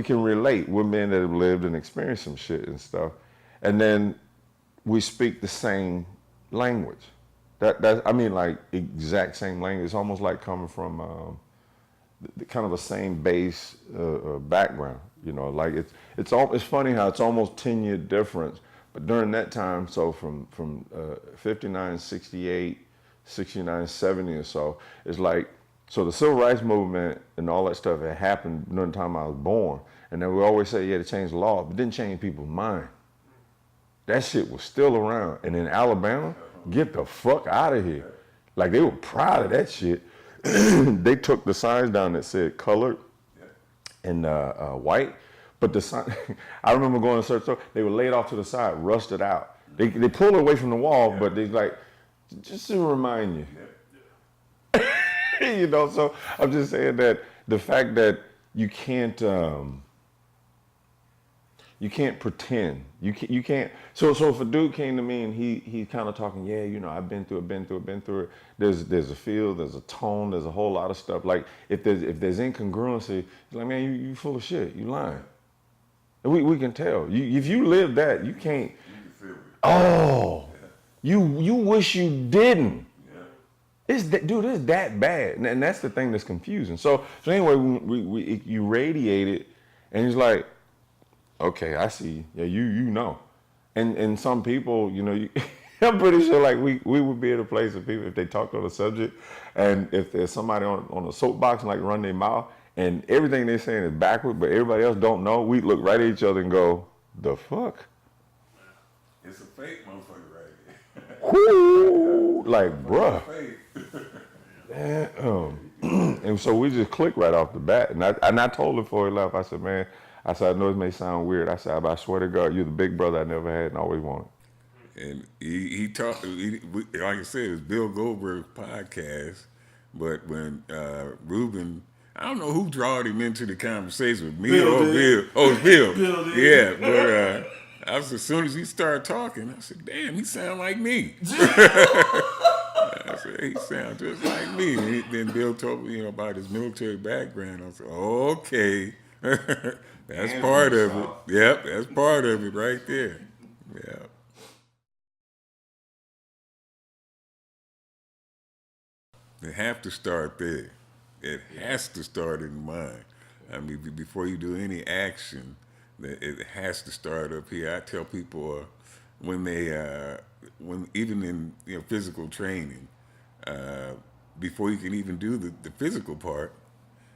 we can relate. We're men that have lived and experienced some shit and stuff, and then we speak the same language. That I mean, like exact same language. It's almost like coming from kind of a same base background. You know, like it's funny how it's almost 10-year difference. But during that time, so from 59, 68, 69, 70 or so, it's like, so the civil rights movement and all that stuff had happened during the time I was born. And then we always say, yeah, to change the law, but it didn't change people's mind. That shit was still around. And in Alabama, get the fuck out of here. Like, they were proud of that shit. They took the signs down that said colored and white. But the sign, I remember going to search, they were laid off to the side, rusted out. They pulled it away from the wall, but they like, just to remind you. You know, so I'm just saying that the fact that you can't pretend. You can't. So if a dude came to me and he's kind of talking, yeah, you know, I've been through it. There's a feel, there's a tone, there's a whole lot of stuff. Like if there's incongruency, it's like, man, you full of shit. You lying. And we can tell. If you live that, you can't. You can feel it. Oh, you wish you didn't. It's that bad, and that's the thing that's confusing. So anyway, you radiate it, and it's like, okay, I see. Yeah, you know, and some people, you know, I'm pretty sure like we would be at a place of people if they talked on a subject, and if there's somebody on a soapbox and like run their mouth, and everything they're saying is backward, but everybody else don't know, we look right at each other and go, the fuck? It's a fake motherfucker right here. Whoo, like, bruh. And so we just clicked right off the bat. And I told him before he left, I said, man, I know it may sound weird. I said, but I swear to God, you're the big brother I never had and always wanted. And he talked, like I said, it's Bill Goldberg's podcast. But when Ruben, I don't know who drawed him into the conversation with me or Bill. Oh, it's Bill. Bill did. Yeah, but as soon as he started talking, I said, damn, he sound like me. I said, he sounds just like me. And then Bill told me, about his military background. I said, okay, that's part of it. Yep, that's part of it right there. Yeah. It have to start there. It has to start in the mind. I mean, before you do any action, it has to start up here. I tell people when even in physical training, before you can even do the physical part,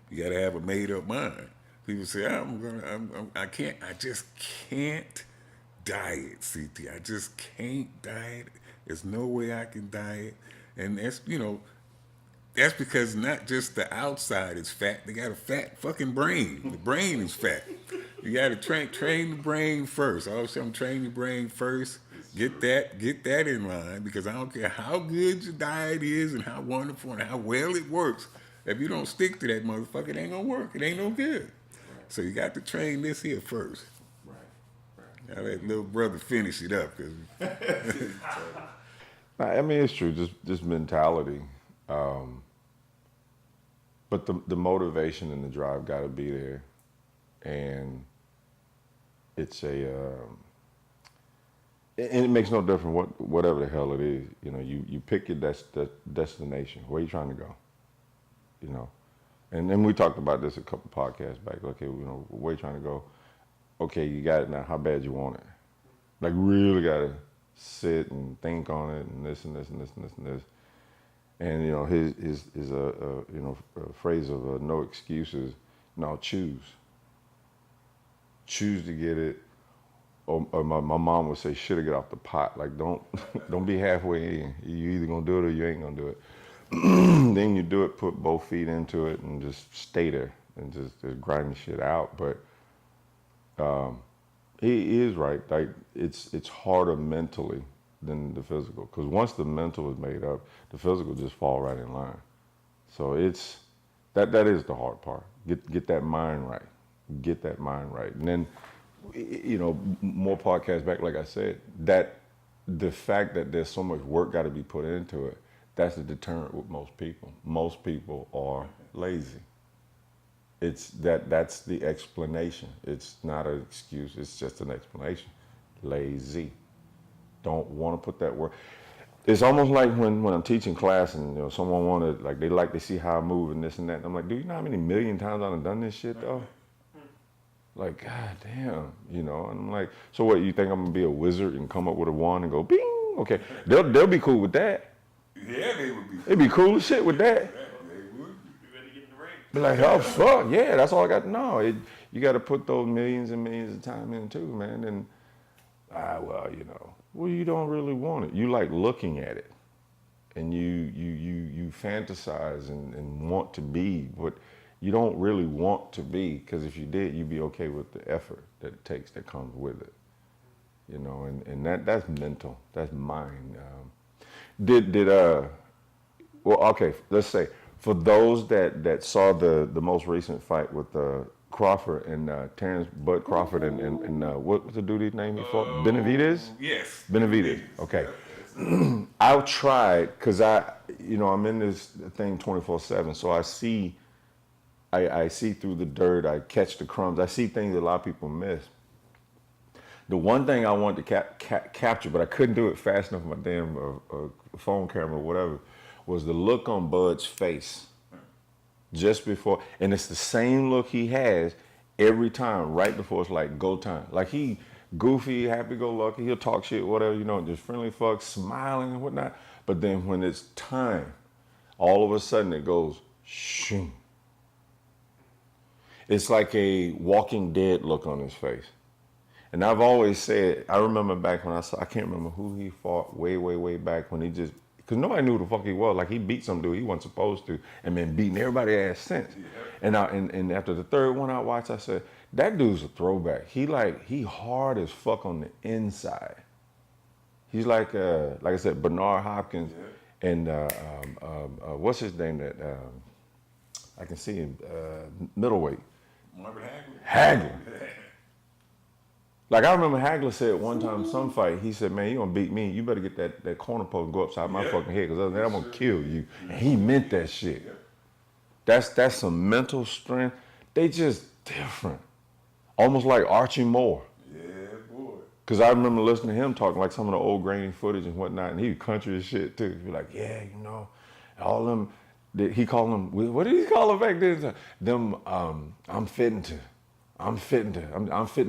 you got to have a made up mind. People say, I just can't diet, CT. I just can't diet. There's no way I can diet, and that's because not just the outside is fat. They got a fat fucking brain. The brain is fat. You got to train the brain first. I always tell them, train the brain first. Get that in line, because I don't care how good your diet is and how wonderful and how well it works. If you don't stick to that motherfucker, it ain't gonna work. It ain't no good. Right. So you got to train this here first. Right. Now let little brother finish it up. I mean, it's true. Just mentality. But the motivation and the drive got to be there, and it's and it makes no difference whatever the hell it is. You pick your destination. Where you trying to go? And we talked about this a couple podcasts back. Okay, where you trying to go? Okay, you got it now. How bad you want it? Like, really got to sit and think on it, and this and this and this and this and this. And his phrase of no excuses. No, choose to get it. Or my mom would say, should have get off the pot. Like, don't be halfway in. You either gonna do it or you ain't gonna do it. Then you do it, put both feet into it, and just stay there and just grind the shit out. But he is right. Like, it's harder mentally than the physical, because once the mental is made up, the physical just fall right in line. So it's that is the hard part. Get that mind right. Get that mind right, and then more podcasts back. Like I said, that the fact that there's so much work got to be put into it, that's a deterrent with most people. Most people are lazy. That's the explanation. It's not an excuse. It's just an explanation. Lazy. Don't want to put that word. It's almost like when I'm teaching class and someone wanted like they like to see how I move and this and that. And I'm like, do you know how many million times I've done this shit though? Like, god damn, And I'm like, so what? You think I'm gonna be a wizard and come up with a wand and go bing? Okay, they'll be cool with that. Yeah, they would be. They'd be cool as shit with that. They would. You ready to get in the ring? Be like, oh fuck, yeah, that's all I got. No, you got to put those millions and millions of time in too, man. And well, you don't really want it. You like looking at it, and you fantasize and want to be what you don't really want to be. Because if you did, you'd be okay with the effort that it takes that comes with it. And that's mental. That's mind. Well, okay, let's say for those that saw the most recent fight with Crawford and Terrence Bud Crawford and what's the dude's name he fought? Benavidez? Yes. Benavidez. Okay. I've tried because I'm in this thing 24/7, so I see through the dirt. I catch the crumbs. I see things that a lot of people miss. The one thing I wanted to capture, but I couldn't do it fast enough with my damn phone camera or whatever, was the look on Bud's face just before. And it's the same look he has every time right before it's like go time. Like he goofy, happy-go-lucky, he'll talk shit, whatever, just friendly fuck, smiling and whatnot. But then when it's time, all of a sudden it goes, shoom. It's like a Walking Dead look on his face. And I've always said, I remember back when I can't remember who he fought way back when he just, because nobody knew who the fuck he was. Like he beat some dude he wasn't supposed to and been beating everybody ass since. Yeah. And after the third one I watched, I said, that dude's a throwback. He hard as fuck on the inside. He's like I said, Bernard Hopkins and what's his name that I can see him, middleweight. Marvin Hagler. Like I remember Hagler said one time, some fight, he said, man, you gonna beat me, you better get that corner post and go upside my fucking head, because other than that, I'm gonna kill you. And he meant that shit. That's some mental strength. They just different. Almost like Archie Moore. Yeah, boy. Because I remember listening to him talking like some of the old grainy footage and whatnot, and he was country as shit too. He'd be like, yeah, all them, he called them, what did he call them back then? Them, I'm fitting to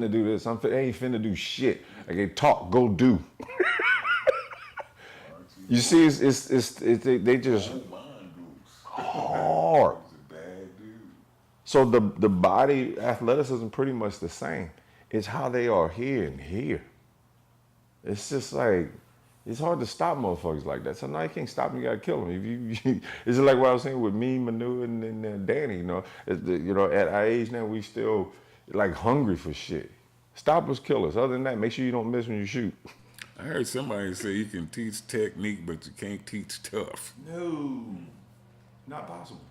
do this. They ain't finna do shit. Like they talk, go do. You see, they just hard. So the body athleticism pretty much the same. It's how they are here and here. It's just like it's hard to stop motherfuckers like that. So now you can't stop them. You gotta kill them. It's like what I was saying with me, Manu, and Danny. At our age now, we still like hungry for shit. Stop us, kill us. Other than that, make sure you don't miss when you shoot. I heard somebody say you can teach technique, but you can't teach tough. No, not possible.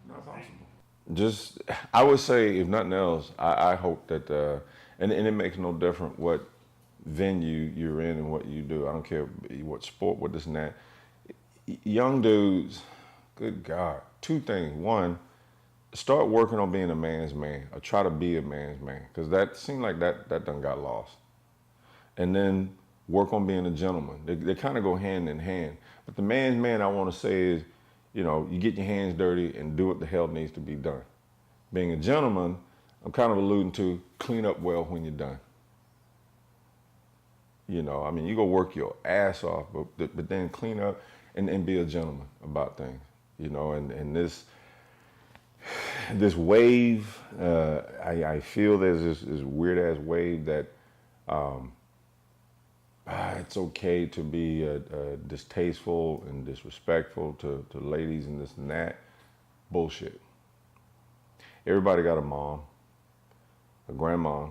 Not possible. Just, I would say, if nothing else, I hope that, and it makes no difference what venue you're in and what you do. I don't care what sport, what this and that. Young dudes, good God, two things. One, start working on being a man's man, or try to be a man's man, because that seemed like that done got lost. And then work on being a gentleman. They kind of go hand in hand. But the man's man, I want to say is, you get your hands dirty and do what the hell needs to be done. Being a gentleman, I'm kind of alluding to clean up well when you're done. You go work your ass off, but then clean up and be a gentleman about things. And this wave, I feel there's this weird ass wave that it's okay to be distasteful and disrespectful to ladies and this and that. Bullshit. Everybody got a mom, a grandma,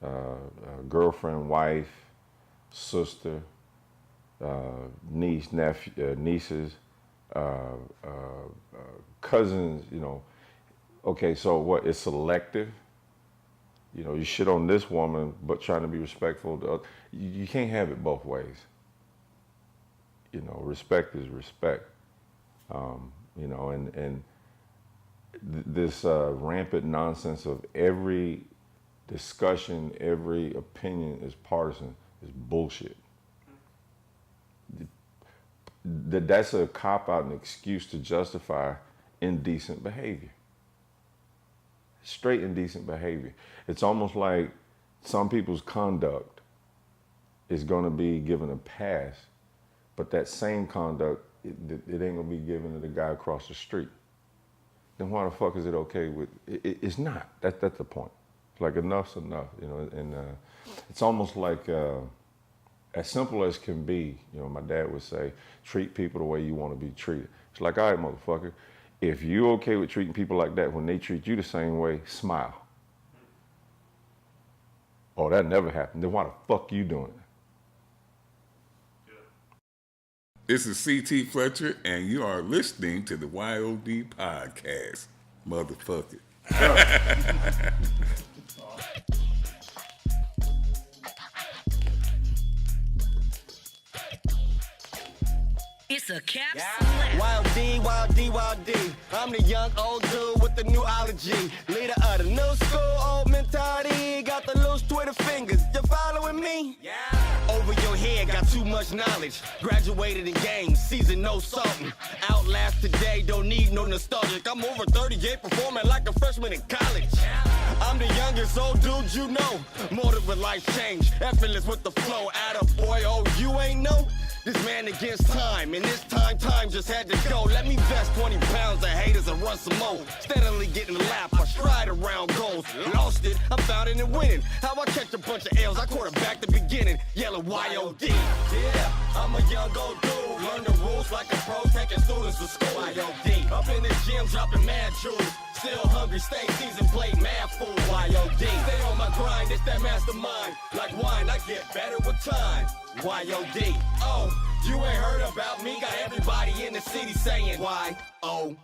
a girlfriend, wife, sister, niece, nephew, nieces, cousins, Okay, so what? It's selective. You shit on this woman, but trying to be respectful to others. You can't have it both ways. Respect is respect. And this rampant nonsense of every discussion, every opinion is partisan is bullshit. That's a cop-out and excuse to justify indecent behavior. Straight indecent behavior. It's almost like some people's conduct is going to be given a pass, but that same conduct, it ain't going to be given to the guy across the street. Then why the fuck is it okay with, it's not. That's the point. It's like enough's enough, you know, and it's almost like, as simple as can be, you know, my dad would say, treat people the way you want to be treated. It's like, all right, motherfucker, if you're okay with treating people like that, when they treat you the same way, smile. Oh, that never happened. Then why the fuck you doing it? This is CT Fletcher, and you are listening to the Y.O.D podcast, motherfucker. It's a cap Y.O.D, Y.O.D, Y.O.D. I'm the young old dude with the new ology. Leader of the new school, old mentality. Got the loose Twitter fingers. You following me? Yeah. Over your head, got too much knowledge. Graduated in games, season no salting. Outlast today, don't need no nostalgic. I'm over 38, performing like a freshman in college. I'm the youngest old dude you know. Motive with life change, effortless with the flow. Atta boy, oh, you ain't know? This man against time, and this time just had to go. Let me vest 20 pounds of haters and run some more. Steadily getting lapped, I stride around goals. Lost it, I found it and winning. How I catch a bunch of L's, I quarterback the beginning. Yellow Y.O.D. Yeah, I'm a young old dude. Learn the rules like a pro, taking students to school. Y.O.D. Up in the gym, dropping mad jewels. Still hungry, stay seasoned, play mad fool. Y.O.D. Stay on my grind, it's that mastermind. Like wine, I get better with time. Y.O.D. Oh, you ain't heard about me. Got everybody in the city saying Y.O.D.